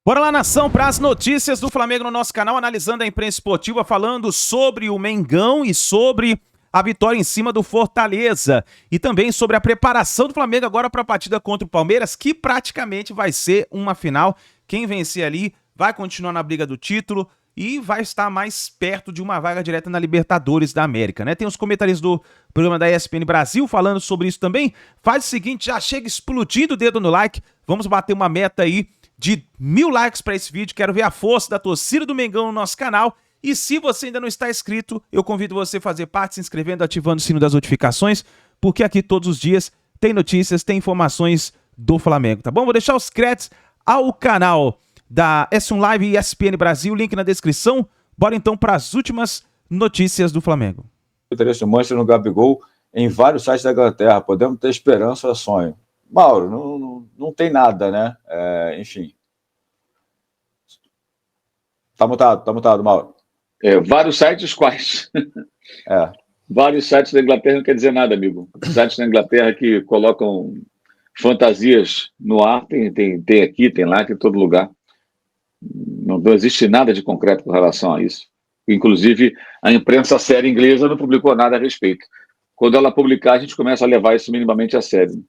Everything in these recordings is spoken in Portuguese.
Bora lá, nação, para as notícias do Flamengo no nosso canal, analisando a imprensa esportiva, falando sobre o Mengão e sobre a vitória em cima do Fortaleza. E também sobre a preparação do Flamengo agora para a partida contra o Palmeiras, que praticamente vai ser uma final. Quem vencer ali vai continuar na briga do título e vai estar mais perto de uma vaga direta na Libertadores da América, né? Tem os comentaristas do programa da ESPN Brasil falando sobre isso também. Faz o seguinte, já chega explodindo o dedo no like, vamos bater uma meta aí de 1000 likes para esse vídeo. Quero ver a força da torcida do Mengão no nosso canal. E se você ainda não está inscrito, eu convido você a fazer parte, se inscrevendo, ativando o sino das notificações, porque aqui todos os dias tem notícias, tem informações do Flamengo, tá bom? Vou deixar os créditos ao canal da S1 Live e ESPN Brasil, link na descrição. Bora então para as últimas notícias do Flamengo. O interesse do Manchester no Gabigol em vários sites da Inglaterra. Podemos ter esperança ou sonho? Mauro, não tem nada, né? Enfim. Tá mutado, Mauro. Vários sites quais? Vários sites da Inglaterra não quer dizer nada, amigo. Sites da Inglaterra que colocam fantasias no ar, tem aqui, tem lá, tem em todo lugar. Não existe nada de concreto com relação a isso. Inclusive, a imprensa séria inglesa não publicou nada a respeito. Quando ela publicar, a gente começa a levar isso minimamente a sério.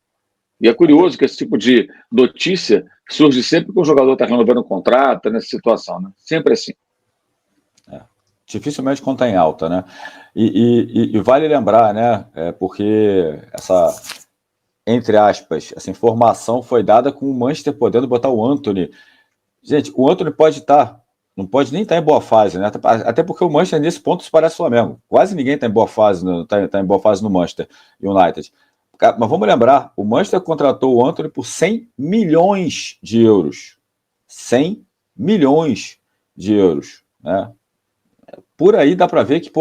E é curioso que esse tipo de notícia surge sempre que o jogador está renovando um contrato, nessa situação, né? Sempre assim. Dificilmente quando está em alta, né? E vale lembrar, né? Porque essa, entre aspas, essa informação foi dada com o Manchester podendo botar o Antony. Gente, o Antony pode estar, não pode nem estar em boa fase, né? Até porque o Manchester nesse ponto se parece ao Flamengo. Quase ninguém está em boa fase, tá em boa fase no Manchester United. Mas vamos lembrar, o Manchester contratou o Antony por 100 milhões de euros. 100 milhões de euros, né? Por aí dá para ver que,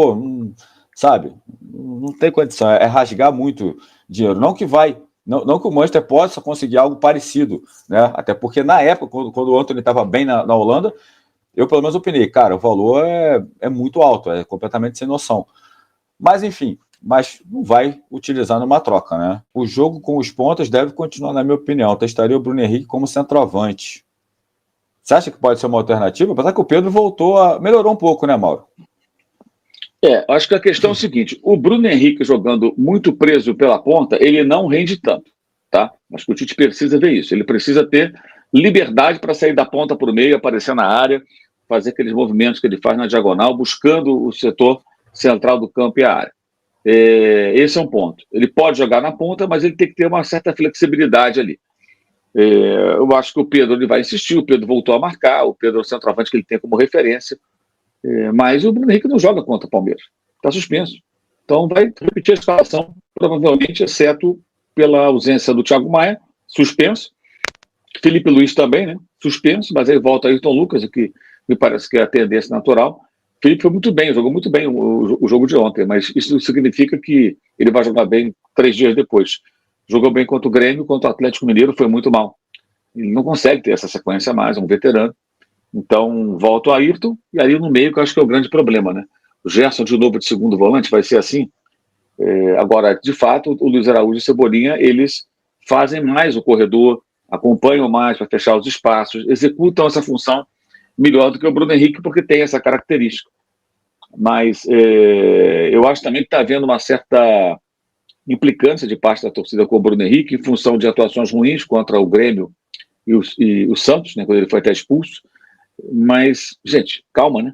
sabe, não tem condição, é rasgar muito dinheiro. Não que o Manchester possa conseguir algo parecido, né? Até porque na época, quando o Antony estava bem na Holanda, eu pelo menos opinei, cara, o valor é muito alto, é completamente sem noção. Mas enfim, não vai utilizar numa troca, né? O jogo com os pontas deve continuar, na minha opinião. Testaria o Bruno Henrique como centroavante. Você acha que pode ser uma alternativa? Apesar que o Pedro melhorou um pouco, né, Mauro? Acho que a questão é o seguinte, o Bruno Henrique jogando muito preso pela ponta, ele não rende tanto, tá? Acho que o Tite precisa ver isso. Ele precisa ter liberdade para sair da ponta para o meio, aparecer na área, fazer aqueles movimentos que ele faz na diagonal, buscando o setor central do campo e a área. Esse é um ponto. Ele pode jogar na ponta, mas ele tem que ter uma certa flexibilidade ali. Eu acho que o Pedro ele vai insistir, o Pedro voltou a marcar, o Pedro é o centroavante que ele tem como referência, mas o Bruno Henrique não joga contra o Palmeiras, está suspenso. Então vai repetir a escalação, provavelmente, exceto pela ausência do Thiago Maia, suspenso, Felipe Luiz também, né? Suspenso, mas aí volta Ayrton Lucas, que me parece que é a tendência natural. Felipe foi muito bem, jogou muito bem o jogo de ontem, mas isso significa que ele vai jogar bem 3 dias depois. Jogou bem contra o Grêmio, contra o Atlético Mineiro, foi muito mal. Ele não consegue ter essa sequência mais, é um veterano. Então, volta o Ayrton, e ali no meio que eu acho que é o grande problema, né? O Gerson de novo de segundo volante, vai ser assim? Agora, de fato, o Luiz Araújo e o Cebolinha, eles fazem mais o corredor, acompanham mais para fechar os espaços, executam essa função melhor do que o Bruno Henrique, porque tem essa característica. Mas eu acho também que está havendo uma certa implicância de parte da torcida com o Bruno Henrique, em função de atuações ruins contra o Grêmio e o Santos, né, quando ele foi até expulso. Mas, gente, calma, né?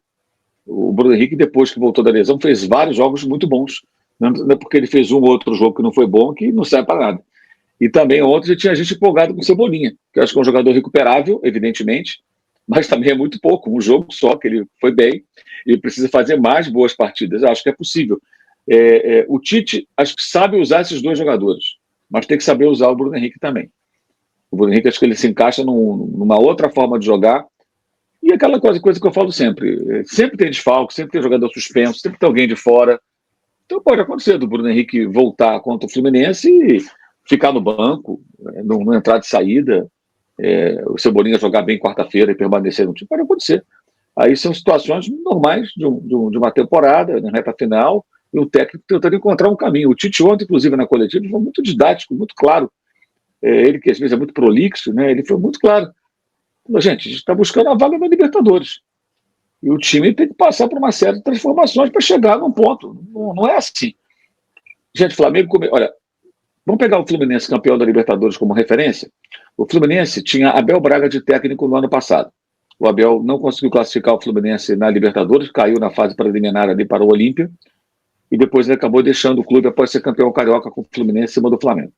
O Bruno Henrique, depois que voltou da lesão, fez vários jogos muito bons. Não é porque ele fez um ou outro jogo que não foi bom, que não serve para nada. E também ontem tinha gente empolgada com o Cebolinha, que eu acho que é um jogador recuperável, evidentemente, mas também é muito pouco. Um jogo só que ele foi bem e precisa fazer mais boas partidas. Eu acho que é possível. O Tite, acho que sabe usar esses dois jogadores, mas tem que saber usar o Bruno Henrique também. O Bruno Henrique, acho que ele se encaixa numa outra forma de jogar. E aquela coisa que eu falo sempre. Sempre tem desfalque, sempre tem jogador suspenso, sempre tem alguém de fora. Então pode acontecer do Bruno Henrique voltar contra o Fluminense e ficar no banco, no entrada e saída. O Cebolinha jogar bem quarta-feira e permanecer no time. Pode acontecer. Aí são situações normais de uma temporada, na reta final, e o técnico tentando encontrar um caminho. O Tite ontem, inclusive, na coletiva, foi muito didático, muito claro. Ele que às vezes é muito prolixo, né? Ele foi muito claro. Gente, a gente está buscando a vaga na Libertadores. E o time tem que passar por uma série de transformações para chegar num ponto. Não é assim. Gente, Flamengo... Olha, vamos pegar o Fluminense campeão da Libertadores como referência. O Fluminense tinha Abel Braga de técnico no ano passado. O Abel não conseguiu classificar o Fluminense na Libertadores, caiu na fase preliminar ali para o Olímpia, e depois ele acabou deixando o clube após ser campeão carioca com o Fluminense em cima do Flamengo.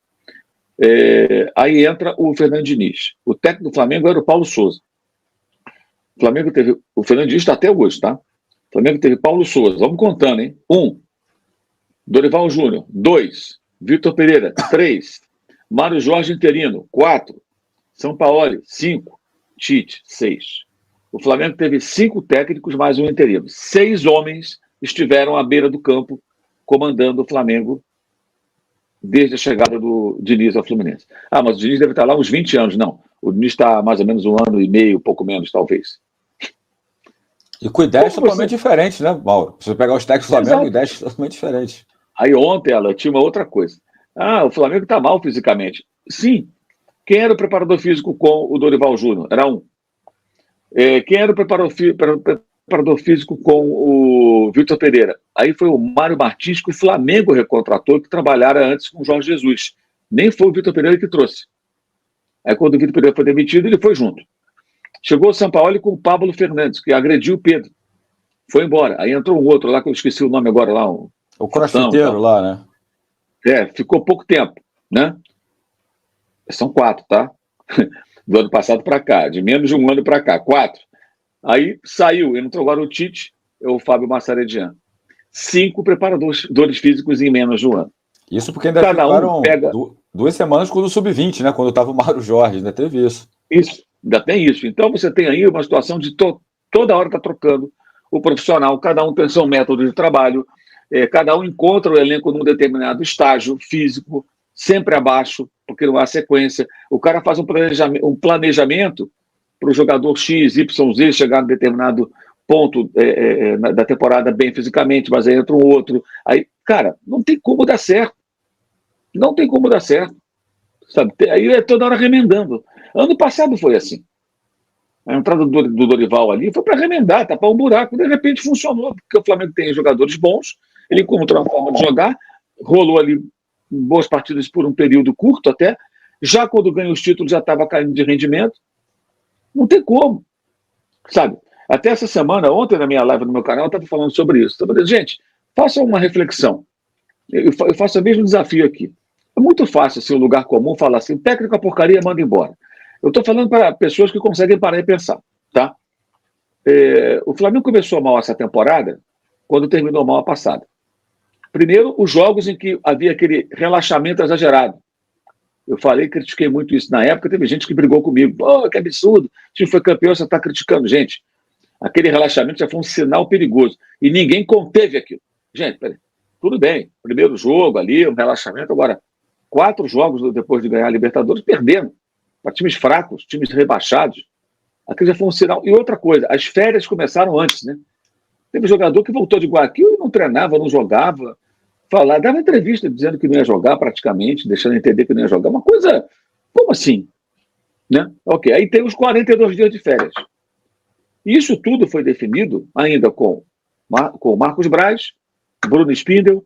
Aí entra o Fernando Diniz. O técnico do Flamengo era o Paulo Souza. O Flamengo teve... O Fernando Diniz está até hoje, tá? O Flamengo teve Paulo Souza. Vamos contando, hein? 1. Dorival Júnior. 2. Vitor Pereira. 3. Mário Jorge interino. 4. Sampaoli. 5. Tite. 6. O Flamengo teve 5 técnicos mais um interino. 6 homens estiveram à beira do campo comandando o Flamengo desde a chegada do Diniz ao Fluminense. Mas o Diniz deve estar lá uns 20 anos. Não, o Diniz está mais ou menos 1 ano e meio, pouco menos, talvez. E com ideias totalmente diferentes, né, Mauro? Se você pegar os técnicos do Flamengo, ideias totalmente diferentes. Aí ontem ela tinha uma outra coisa. O Flamengo está mal fisicamente. Sim. Quem era o preparador físico com o Dorival Júnior? Era um. Quem era o preparador físico com o Vitor Pereira? Aí foi o Mário Martins, que o Flamengo recontratou, que trabalhara antes com o Jorge Jesus. Nem foi o Vitor Pereira que trouxe. Aí quando o Vitor Pereira foi demitido, ele foi junto. Chegou o Sampaoli com o Pablo Fernandes, que agrediu o Pedro. Foi embora. Aí entrou um outro lá, que eu esqueci o nome agora lá. O crossfiteiro lá, né? Ficou pouco tempo, né? São 4, tá? Do ano passado para cá, de menos de 1 ano para cá, 4. Aí saiu, entrou agora o Tite, o Fábio Massaredian. 5 preparadores físicos em menos de 1 ano. Isso porque ainda ficaram 2 semanas com o Sub-20, né? Quando estava o Mário Jorge, ainda teve isso. Isso, ainda tem isso. Então você tem aí uma situação de toda hora tá trocando o profissional, cada um tem seu método de trabalho, cada um encontra o elenco num determinado estágio físico, sempre abaixo, porque não há sequência. O cara faz um planejamento para o jogador X, Y, Z chegar em determinado ponto da temporada bem fisicamente, mas aí entra um outro. Aí, cara, não tem como dar certo. Não tem como dar certo. Sabe? Aí é toda hora remendando. Ano passado foi assim. A entrada do Dorival ali foi para remendar, tapar um buraco. De repente funcionou, porque o Flamengo tem jogadores bons, ele encontrou uma forma de jogar, rolou ali boas partidas por um período curto até, já quando ganha os títulos já estava caindo de rendimento. Não tem como, sabe? Até essa semana, ontem na minha live no meu canal, eu estava falando sobre isso. Gente, faça uma reflexão. Eu faço o mesmo desafio aqui. É muito fácil, assim, um lugar comum falar assim, técnica porcaria, manda embora. Eu estou falando para pessoas que conseguem parar e pensar, tá? O Flamengo começou mal essa temporada quando terminou mal a passada. Primeiro, os jogos em que havia aquele relaxamento exagerado. Eu critiquei muito isso na época, teve gente que brigou comigo. Pô, que absurdo, o time foi campeão, você está criticando. Gente, aquele relaxamento já foi um sinal perigoso. E ninguém conteve aquilo. Gente, peraí, tudo bem, primeiro jogo ali, um relaxamento. Agora, 4 jogos depois de ganhar a Libertadores, perdendo. Para times fracos, times rebaixados. Aquilo já foi um sinal. E outra coisa, as férias começaram antes, né? Teve jogador que voltou de Guayaquil e não treinava, não jogava. Dava entrevista dizendo que não ia jogar praticamente, deixando entender que não ia jogar. Uma coisa, como assim? Né? Ok, aí tem os 42 dias de férias. E isso tudo foi definido ainda com Marcos Braz, Bruno Spindel,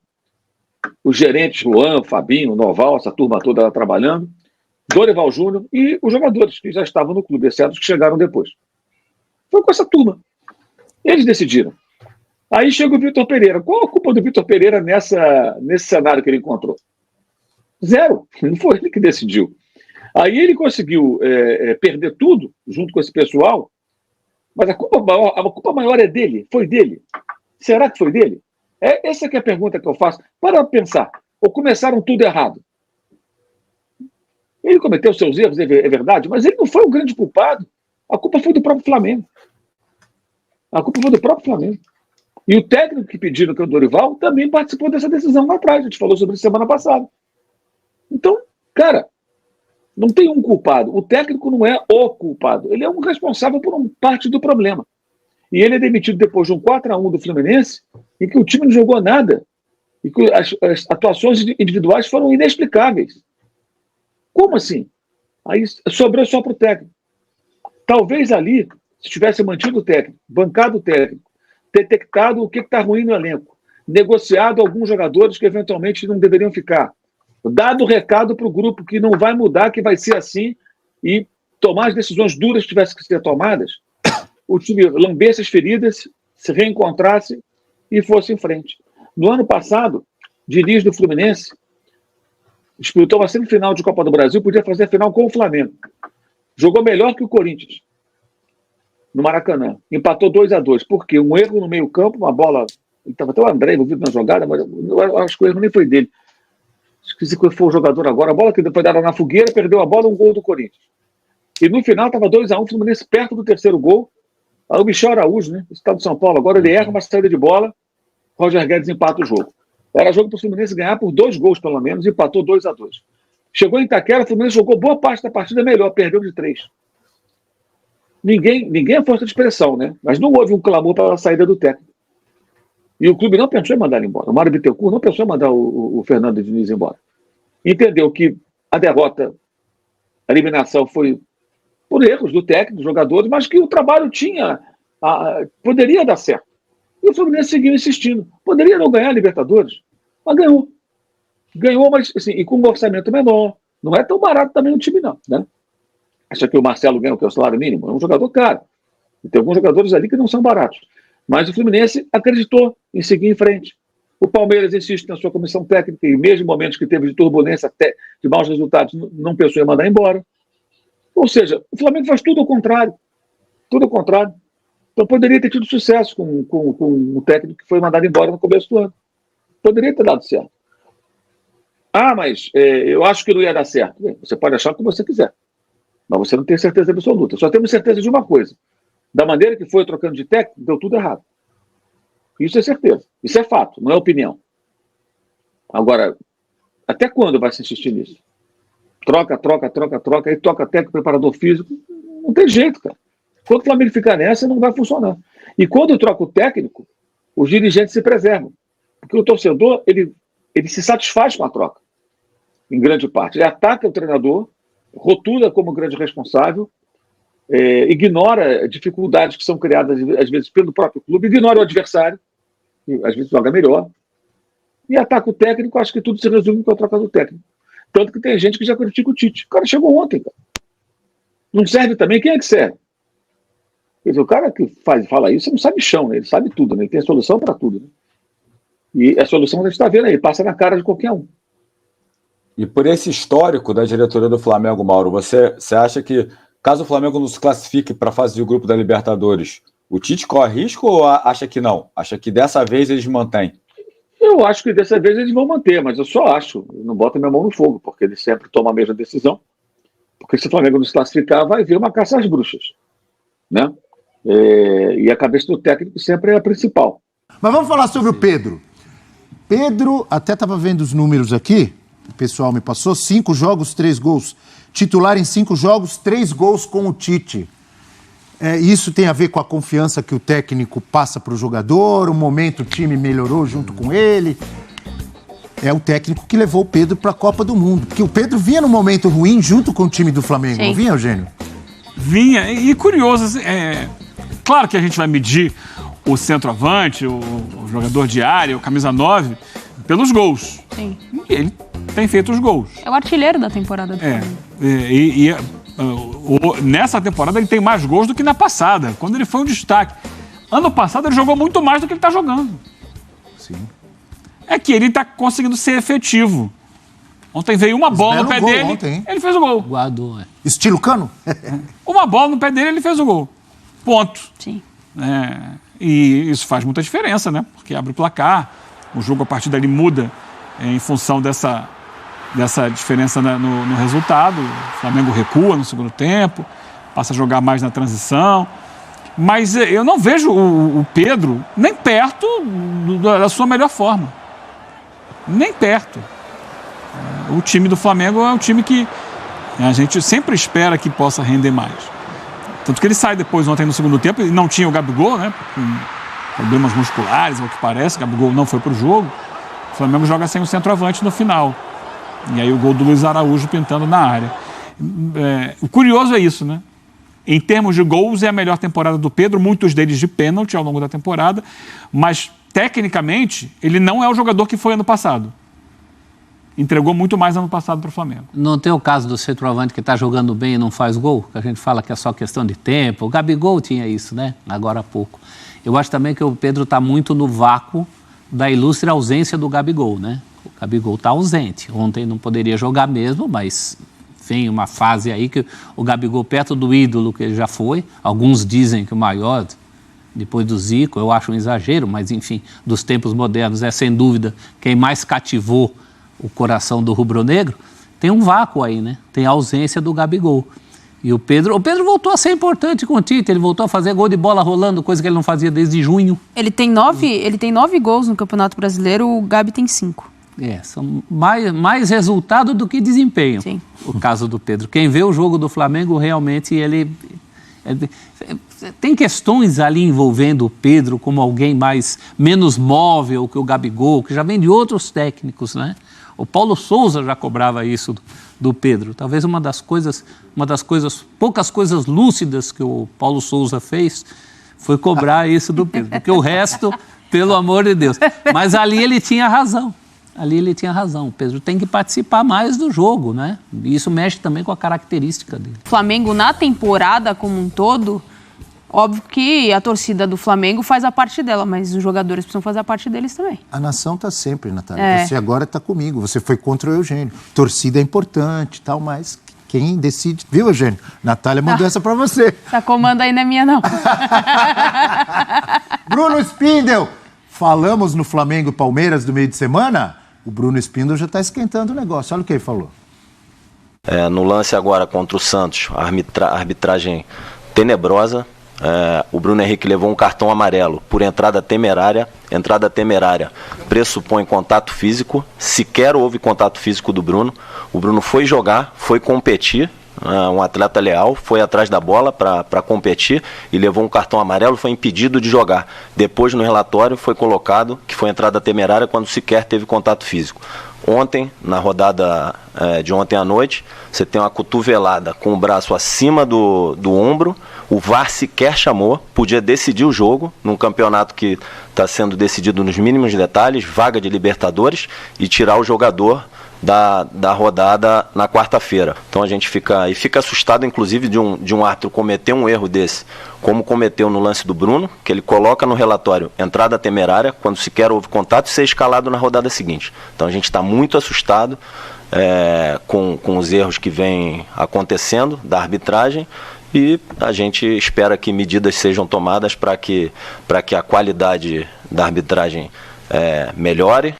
os gerentes Juan, Fabinho, Noval, essa turma toda lá trabalhando, Dorival Júnior e os jogadores que já estavam no clube, exceto os que chegaram depois. Foi com essa turma. Eles decidiram. Aí chega o Vitor Pereira. Qual a culpa do Vitor Pereira nesse cenário que ele encontrou? 0. Não foi ele que decidiu. Aí ele conseguiu perder tudo junto com esse pessoal, mas a culpa maior é dele. Foi dele. Será que foi dele? Essa que é a pergunta que eu faço. Para pensar. Ou começaram tudo errado? Ele cometeu seus erros, é verdade, mas ele não foi o grande culpado. A culpa foi do próprio Flamengo. A culpa foi do próprio Flamengo. E o técnico que pediram, que é o Dorival, também participou dessa decisão lá atrás. A gente falou sobre isso semana passada. Então, cara, não tem um culpado. O técnico não é o culpado. Ele é um responsável por uma parte do problema. E ele é demitido depois de um 4-1 do Fluminense, em que o time não jogou nada. E que as atuações individuais foram inexplicáveis. Como assim? Aí sobrou só para o técnico. Talvez ali, se tivesse mantido o técnico, bancado o técnico, detectado o que está ruim no elenco, negociado alguns jogadores que eventualmente não deveriam ficar, dado o recado para o grupo que não vai mudar, que vai ser assim, e tomar as decisões duras que tivessem que ser tomadas, o time lambesse as feridas, se reencontrasse e fosse em frente. No ano passado, Diniz do Fluminense disputou uma semifinal de Copa do Brasil, podia fazer a final com o Flamengo. Jogou melhor que o Corinthians no Maracanã. Empatou 2-2. Por quê? Um erro no meio-campo, uma bola. Estava até o André envolvido na jogada, mas eu acho que o erro nem foi dele. Esqueci que foi o jogador agora. A bola que foi dada na fogueira, perdeu a bola, um gol do Corinthians. E no final estava 2-1, o Fluminense perto do terceiro gol. Aí o Michel Araújo, né? Esse estado de São Paulo, agora ele erra uma saída de bola, Roger Guedes empata o jogo. Era jogo para o Fluminense ganhar por 2 gols, pelo menos, e empatou 2-2. Chegou em Itaquera, o Fluminense jogou boa parte da partida melhor, perdeu de 3. Ninguém é força de expressão, né? Mas não houve um clamor para a saída do técnico. E o clube não pensou em mandar ele embora. O Mário Bittencourt não pensou em mandar o Fernando Diniz embora. Entendeu que a derrota, a eliminação foi por erros do técnico, dos jogadores, mas que o trabalho poderia dar certo. E o Fluminense seguiu insistindo. Poderia não ganhar a Libertadores, mas ganhou. Ganhou, mas assim, e com um orçamento menor. Não é tão barato também o time, não. Né? Acha que o Marcelo ganha o que é o salário mínimo? É um jogador caro. E tem alguns jogadores ali que não são baratos. Mas o Fluminense acreditou em seguir em frente. O Palmeiras insiste na sua comissão técnica e mesmo em momentos que teve de turbulência, de maus resultados, não pensou em mandar embora. Ou seja, o Flamengo faz tudo ao contrário. Tudo ao contrário. Então poderia ter tido sucesso com o técnico que foi mandado embora no começo do ano. Poderia ter dado certo. Mas eu acho que não ia dar certo. Bem, você pode achar o que você quiser. Mas você não tem certeza absoluta. Só temos certeza de uma coisa. Da maneira que foi trocando de técnico, deu tudo errado. Isso é certeza. Isso é fato, não é opinião. Agora, até quando vai se insistir nisso? Troca, aí toca técnico, preparador físico. Não tem jeito, cara. Quando o Flamengo ficar nessa, não vai funcionar. E quando troca o técnico, os dirigentes se preservam. Porque o torcedor, ele se satisfaz com a troca. Em grande parte. Ele ataca o treinador, rotula como grande responsável, ignora dificuldades que são criadas, às vezes, pelo próprio clube, ignora o adversário, que às vezes joga melhor, e ataca o técnico. Acho que tudo se resume com a troca do técnico. Tanto que tem gente que já critica o Tite. O cara chegou ontem, cara. Não serve também? Quem é que serve? Quer dizer, o cara que fala isso não sabe chão, né? Ele sabe tudo, né? Ele tem solução para tudo. Né? E a solução a gente está vendo aí, passa na cara de qualquer um. E por esse histórico da diretoria do Flamengo, Mauro, você acha que, caso o Flamengo não se classifique para a fase de grupo da Libertadores, o Tite corre risco ou acha que não? Acha que dessa vez eles mantêm? Eu acho que dessa vez eles vão manter, mas eu só acho, não boto minha mão no fogo, porque ele sempre toma a mesma decisão. Porque se o Flamengo não se classificar, vai vir uma caça às bruxas. Né? E a cabeça do técnico sempre é a principal. Mas vamos falar sobre o Pedro. Pedro, até estava vendo os números aqui, o pessoal me passou, 5 jogos, 3 gols. Titular em 5 jogos, 3 gols com o Tite. Isso tem a ver com a confiança que o técnico passa para o jogador, o momento o time melhorou junto com ele. É o técnico que levou o Pedro para a Copa do Mundo. Porque o Pedro vinha num momento ruim junto com o time do Flamengo, não vinha, Eugênio? Vinha, e curioso, claro que a gente vai medir o centroavante, o jogador de área, o camisa 9, pelos gols. Sim. E ele tem feito os gols. É o artilheiro da temporada do Flamengo. Nessa temporada ele tem mais gols do que na passada, quando ele foi um destaque. Ano passado ele jogou muito mais do que ele está jogando. Sim. É que ele está conseguindo ser efetivo. Ontem veio uma bola no pé dele, ontem, ele fez o gol. Guardou, Estilo Cano? Uma bola no pé dele, ele fez o gol. Ponto. Sim. E isso faz muita diferença, né? Porque abre o placar, o jogo a partir dali muda em função dessa diferença no resultado. O Flamengo recua no segundo tempo, passa a jogar mais na transição. Mas eu não vejo o Pedro nem perto da sua melhor forma. Nem perto. O time do Flamengo é um time que a gente sempre espera que possa render mais. Tanto que ele sai depois ontem no segundo tempo e não tinha o Gabigol, né? Com problemas musculares, ao que parece. O Gabigol não foi para o jogo. O Flamengo joga sem o centroavante no final. E aí o gol do Luiz Araújo pintando na área. O curioso é isso, né? Em termos de gols, é a melhor temporada do Pedro, muitos deles de pênalti ao longo da temporada, mas, tecnicamente, ele não é o jogador que foi ano passado. Entregou muito mais ano passado para o Flamengo. Não tem o caso do centroavante que está jogando bem e não faz gol? Que a gente fala que é só questão de tempo. O Gabigol tinha isso, né? Agora há pouco. Eu acho também que o Pedro está muito no vácuo da ilustre ausência do Gabigol, né? O Gabigol está ausente. Ontem não poderia jogar mesmo, mas vem uma fase aí que o Gabigol, perto do ídolo que ele já foi, alguns dizem que o maior, depois do Zico, eu acho um exagero, mas enfim, dos tempos modernos, é sem dúvida quem mais cativou o coração do rubro-negro. Tem um vácuo aí, né? Tem a ausência do Gabigol. E o Pedro voltou a ser importante com o Tite, ele voltou a fazer gol de bola rolando, coisa que ele não fazia desde junho. Ele tem 9 gols no Campeonato Brasileiro, o Gabi tem 5. São mais resultado do que desempenho. Sim. O caso do Pedro. Quem vê o jogo do Flamengo, realmente, ele tem questões ali envolvendo o Pedro como alguém menos móvel que o Gabigol, que já vem de outros técnicos, né? O Paulo Souza já cobrava isso do Pedro. Talvez uma das poucas coisas lúcidas que o Paulo Souza fez foi cobrar isso do Pedro. Porque o resto, pelo amor de Deus. Mas ali ele tinha razão. O Pedro tem que participar mais do jogo, né? E isso mexe também com a característica dele. O Flamengo, na temporada como um todo, óbvio que a torcida do Flamengo faz a parte dela, mas os jogadores precisam fazer a parte deles também. A nação está sempre, Natália. Você agora está comigo. Você foi contra o Eugênio. Torcida é importante e tal, mas quem decide... Viu, Eugênio? Natália mandou essa para você. Essa comanda aí não é minha, não. Bruno Spindel. Falamos no Flamengo e Palmeiras do meio de semana. O Bruno Spindel já está esquentando o negócio. Olha o que ele falou. No lance agora contra o Santos, a arbitragem tenebrosa. O Bruno Henrique levou um cartão amarelo por entrada temerária. Entrada temerária pressupõe contato físico. Sequer houve contato físico do Bruno. O Bruno foi jogar, foi competir. Um atleta leal, foi atrás da bola para competir e levou um cartão amarelo, foi impedido de jogar. Depois no relatório foi colocado que foi entrada temerária quando sequer teve contato físico. Ontem, na rodada de ontem à noite, você tem uma cotovelada com o braço acima do ombro, o VAR sequer chamou, podia decidir o jogo num campeonato que está sendo decidido nos mínimos detalhes, vaga de Libertadores, e tirar o jogador da rodada na quarta-feira. Então a gente fica assustado, inclusive, de um árbitro cometer um erro desse, como cometeu no lance do Bruno, que ele coloca no relatório entrada temerária, quando sequer houve contato, e ser escalado na rodada seguinte. Então a gente está muito assustado com os erros que vêm acontecendo da arbitragem, e a gente espera que medidas sejam tomadas para que a qualidade da arbitragem melhore.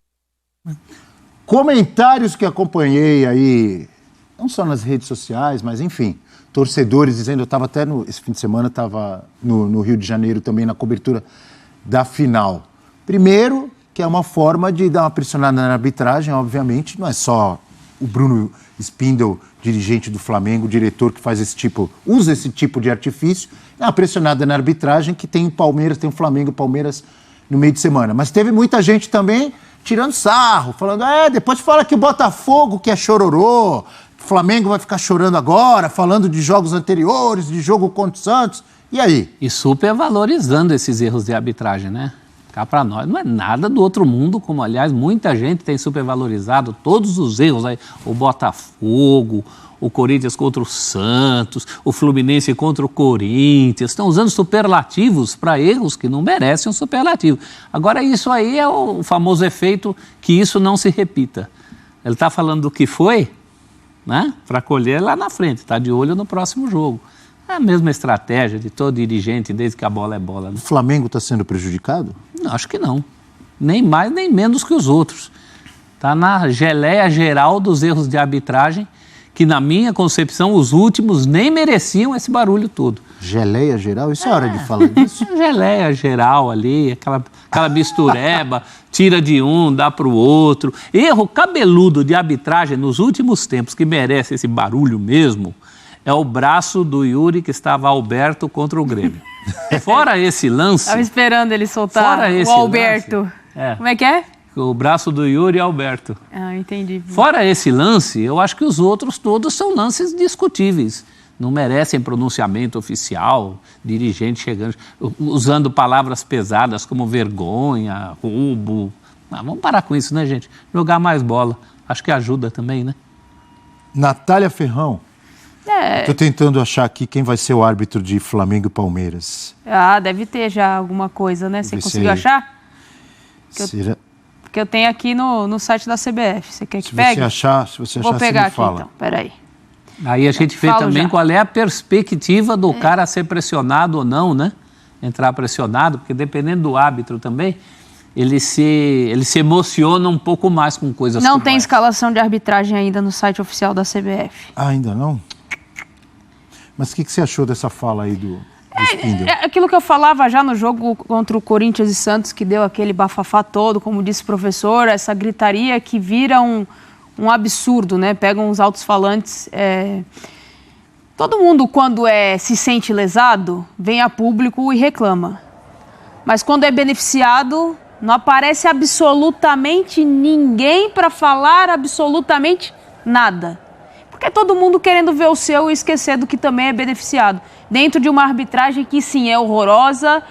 Comentários que acompanhei aí, não só nas redes sociais, mas enfim, torcedores dizendo, eu estava até esse fim de semana, estava no Rio de Janeiro também na cobertura da final. Primeiro, que é uma forma de dar uma pressionada na arbitragem, obviamente, não é só o Bruno Spindel, dirigente do Flamengo, diretor que usa esse tipo de artifício, é uma pressionada na arbitragem que tem o Palmeiras, tem o Flamengo e o Palmeiras no meio de semana. Mas teve muita gente também tirando sarro, falando, depois fala que o Botafogo que é chororô, o Flamengo vai ficar chorando agora, falando de jogos anteriores, de jogo contra o Santos, e aí? E super valorizando esses erros de arbitragem, né? Cá pra nós não é nada do outro mundo, como aliás muita gente tem supervalorizado todos os erros aí, o Botafogo, o Corinthians contra o Santos, o Fluminense contra o Corinthians, estão usando superlativos para erros que não merecem um superlativo. Agora isso aí é o famoso efeito que isso não se repita. Ele está falando do que foi, né? Para colher lá na frente, está de olho no próximo jogo. É a mesma estratégia de todo dirigente desde que a bola é bola. Né? O Flamengo está sendo prejudicado? Não, acho que não. Nem mais nem menos que os outros. Está na geleia geral dos erros de arbitragem, que na minha concepção os últimos nem mereciam esse barulho todo. Geleia geral? Isso é hora de falar disso? Geleia geral ali, aquela mistureba, tira de um, dá para o outro. Erro cabeludo de arbitragem nos últimos tempos que merece esse barulho mesmo é o braço do Yuri que estava Alberto contra o Grêmio. Fora esse lance... Estava esperando ele soltar o Alberto. Como é que é? O braço do Yuri Alberto. Entendi. Fora esse lance, eu acho que os outros todos são lances discutíveis. Não merecem pronunciamento oficial, dirigente chegando, usando palavras pesadas como vergonha, roubo. Vamos parar com isso, né, gente? Jogar mais bola. Acho que ajuda também, né? Natália Ferrão. Estou tentando achar aqui quem vai ser o árbitro de Flamengo e Palmeiras. Deve ter já alguma coisa, né? Você conseguiu achar? Porque eu tenho aqui no site da CBF. Você quer que pegue? Se você achar, Vou pegar me aqui, fala. então. Peraí. Aí a gente vê também qual é a perspectiva do cara ser pressionado ou não, né? Entrar pressionado, porque dependendo do árbitro também, ele se emociona um pouco mais com coisas Não como tem essa. escalação de arbitragem ainda no site oficial da CBF. Ainda não? Mas o que você achou dessa fala aí do Spindle? É aquilo que eu falava já no jogo contra o Corinthians e Santos, que deu aquele bafafá todo, como disse o professor, essa gritaria que vira um absurdo, né? Pegam uns altos-falantes. Todo mundo, quando se sente lesado, vem a público e reclama. Mas quando é beneficiado, não aparece absolutamente ninguém para falar absolutamente nada. Porque é todo mundo querendo ver o seu e esquecer do que também é beneficiado. Dentro de uma arbitragem que, sim, é horrorosa,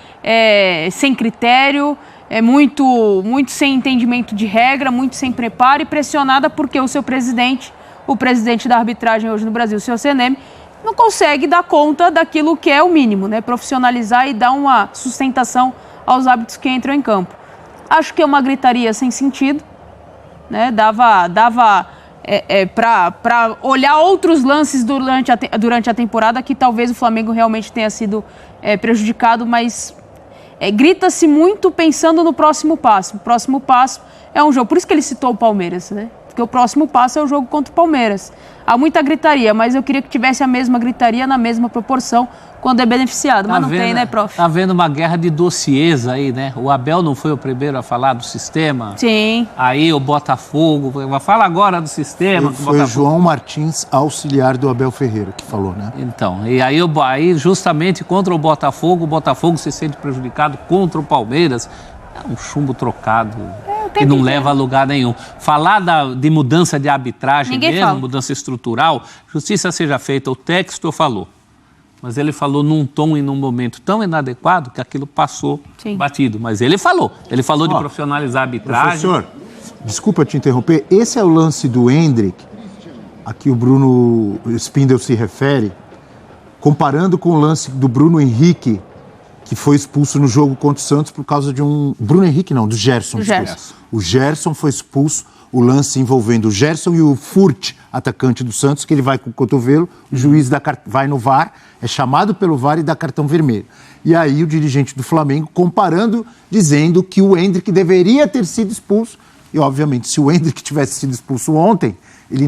sem critério, muito sem entendimento de regra, muito sem preparo e pressionada porque o seu presidente, o presidente da arbitragem hoje no Brasil, o senhor CNM, não consegue dar conta daquilo que é o mínimo, né? Profissionalizar e dar uma sustentação aos árbitros que entram em campo. Acho que é uma gritaria sem sentido, né? Dava para olhar outros lances durante a temporada que talvez o Flamengo realmente tenha sido prejudicado, mas grita-se muito pensando no próximo passo. O próximo passo é um jogo, por isso que ele citou o Palmeiras, né? Porque o próximo passo é o jogo contra o Palmeiras. Há muita gritaria, mas eu queria que tivesse a mesma gritaria na mesma proporção quando é beneficiado, mas não tem, né, prof? Tá vendo uma guerra de dossiês aí, né? O Abel não foi o primeiro a falar do sistema? Sim. Aí o Botafogo, fala agora do sistema. Foi o João Martins, auxiliar do Abel Ferreira, que falou, né? Então, e aí justamente contra o Botafogo se sente prejudicado contra o Palmeiras. É um chumbo trocado. Que não leva a lugar nenhum. Falar de mudança de arbitragem Ninguém mesmo, fala. mudança estrutural, justiça seja feita. O Textor falou, mas ele falou num tom e num momento tão inadequado que aquilo passou batido. Mas ele falou de profissionalizar a arbitragem. Professor, desculpa te interromper, esse é o lance do Endrick, a que o Bruno Spindle se refere, comparando com o lance do Bruno Henrique, que foi expulso no jogo contra o Santos por causa de um... Bruno Henrique não, do Gerson. O Gerson foi expulso, o lance envolvendo o Gerson e o Furt, atacante do Santos, que ele vai com o cotovelo, o juiz vai no VAR, é chamado pelo VAR e dá cartão vermelho. E aí o dirigente do Flamengo comparando, dizendo que o Endrick deveria ter sido expulso. E, obviamente, se o Endrick tivesse sido expulso ontem, ele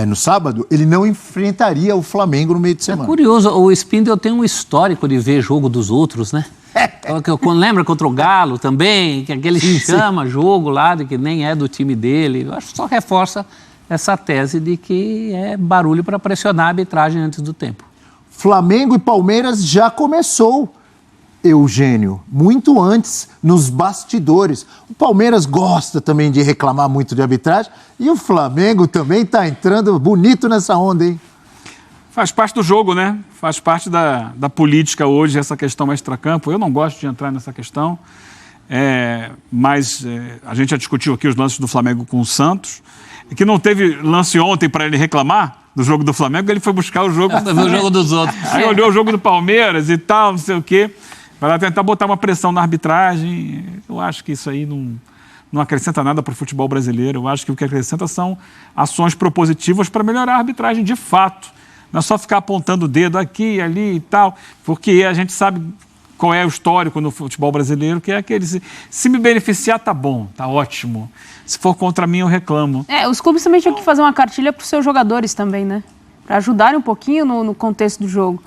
no sábado, ele não enfrentaria o Flamengo no meio de semana. É curioso, o Spindle tem um histórico de ver jogo dos outros, né? Lembra contra o Galo também, que aquele chama jogo lá, de que nem é do time dele. Eu acho que só reforça essa tese de que é barulho para pressionar a arbitragem antes do tempo. Flamengo e Palmeiras já começou, Eugênio, muito antes, nos bastidores. O Palmeiras gosta também de reclamar muito de arbitragem e o Flamengo também está entrando bonito nessa onda, hein? Faz parte do jogo, né? Faz parte da política hoje, essa questão extracampo. Eu não gosto de entrar nessa questão, mas a gente já discutiu aqui os lances do Flamengo com o Santos, que não teve lance ontem para ele reclamar do jogo do Flamengo, ele foi buscar o jogo dos outros. Aí olhou o jogo do Palmeiras e tal, não sei o quê, para tentar botar uma pressão na arbitragem. Eu acho que isso aí não acrescenta nada para o futebol brasileiro. Eu acho que o que acrescenta são ações propositivas para melhorar a arbitragem de fato. Não é só ficar apontando o dedo aqui, ali e tal, porque a gente sabe qual é o histórico no futebol brasileiro, que é aquele, se me beneficiar, tá bom, tá ótimo. Se for contra mim, eu reclamo. Os clubes também tinham que fazer uma cartilha para os seus jogadores também, né? Para ajudarem um pouquinho no contexto do jogo.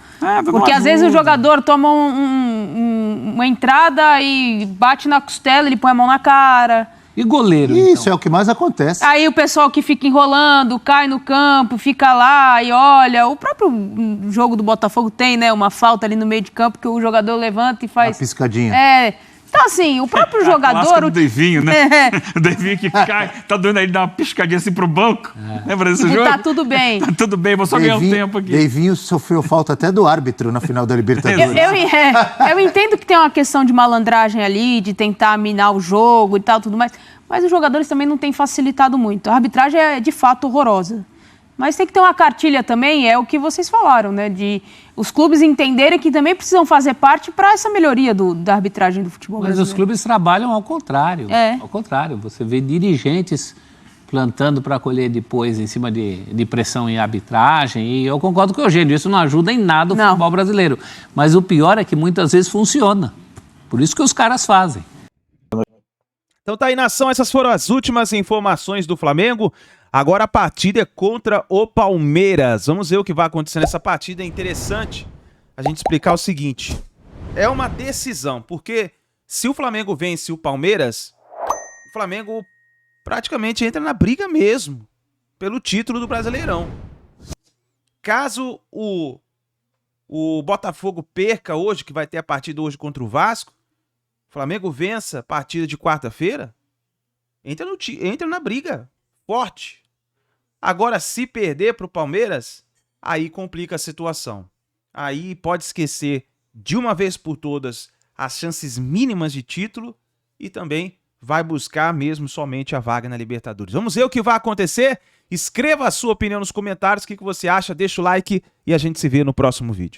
Porque às vezes o jogador toma uma entrada e bate na costela, ele põe a mão na cara. E goleiro, Isso é o que mais acontece. Aí o pessoal que fica enrolando, cai no campo, fica lá e olha. O próprio jogo do Botafogo tem, né, uma falta ali no meio de campo que o jogador levanta e faz... Uma piscadinha. Então, assim, o próprio A jogador... clássica do Devinho, né? É. O Devinho que cai, tá doendo aí, dá uma piscadinha assim pro banco. Lembra desse Tipo, jogo? tá tudo bem. Tá tudo bem, vou só ganhar um tempo aqui. Devinho sofreu falta até do árbitro na final da Libertadores. Eu entendo que tem uma questão de malandragem ali, de tentar minar o jogo e tal, tudo mais, mas os jogadores também não têm facilitado muito. A arbitragem é, de fato, horrorosa. Mas tem que ter uma cartilha também, é o que vocês falaram, né? De os clubes entenderem que também precisam fazer parte para essa melhoria da arbitragem do futebol brasileiro. Mas os clubes trabalham ao contrário. É. Ao contrário, você vê dirigentes plantando para colher depois em cima de pressão em arbitragem. E eu concordo com o Eugênio, isso não ajuda em nada o futebol brasileiro. Mas o pior é que muitas vezes funciona. Por isso que os caras fazem. Então tá aí, nação, essas foram as últimas informações do Flamengo. Agora a partida é contra o Palmeiras. Vamos ver o que vai acontecer nessa partida. É interessante a gente explicar o seguinte. É uma decisão, porque se o Flamengo vence o Palmeiras, o Flamengo praticamente entra na briga mesmo pelo título do Brasileirão. Caso o Botafogo perca hoje, que vai ter a partida hoje contra o Vasco, o Flamengo vença a partida de quarta-feira, entra na briga forte. Agora, se perder para o Palmeiras, aí complica a situação. Aí pode esquecer de uma vez por todas as chances mínimas de título e também vai buscar mesmo somente a vaga na Libertadores. Vamos ver o que vai acontecer? Escreva a sua opinião nos comentários, o que você acha, deixa o like e a gente se vê no próximo vídeo.